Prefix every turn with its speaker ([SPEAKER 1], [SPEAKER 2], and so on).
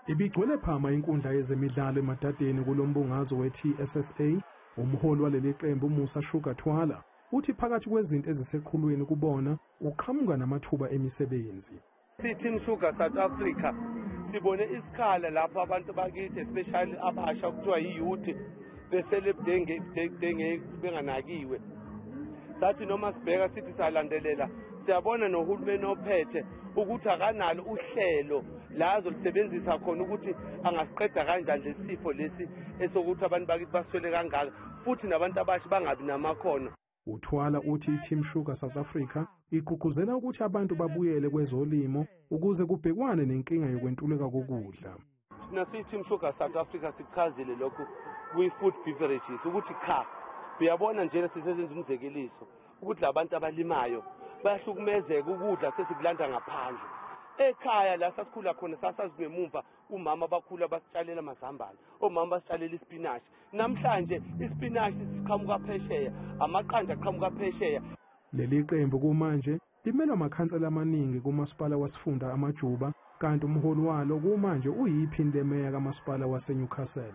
[SPEAKER 1] Ibigcwele phama inkundla yezemidlalo eMadadeni kulombungazo we-TSSA. Umholi waleli qembu Musa Shugathwala uthi phakathi kwezinto eziseqhulwini kubona uqhamuka namathuba emisebenzi.
[SPEAKER 2] Team Sugar South Africa sibone isikhala lapho abantu bakithi especially abasha kuthiwa yi-youth benganakiwe. Sathi noma sibheka sithi salandelela siyabona nohulumeni ophethe ukuthi akanalo uhlelo la azolisebenzisa khona ukuthi angasiqeda kanjani lesifo lesi esokuthi abantu bakithi baswele kangaka futhi nabantu abasha bangabi namakhono.
[SPEAKER 1] Uthwala uthi i-Team Sugar South Africa igqugquzela ukuthi abantu babuyele kwezolimo ukuze kubhekwane nenkinga yokwentuleka kokudla.
[SPEAKER 2] Thina siyi-Team Sugar South Africa sichazile lokhu kwi-food beverages ukuthi cha uyabona njena sisesenza umzekeliso ukuthi labantu abalimayo bayahlukumezeka ukudla sesikulanda ngaphandle. Ekhaya la sasikhula khona sasazi ngemumva umama bakhula basitshalela amazambane, omama basitshalela ispinashi. Namhlanje ispinashi siqhamuka phesheya, amaqanda aqhamuka phesheya.
[SPEAKER 1] Leli qembu kumanje limelwa amakhansela amaningi kumasipala wasifunda amajuba kanti umholi walo kumanje uyiphini lemeya kamasipala waseNewcastle.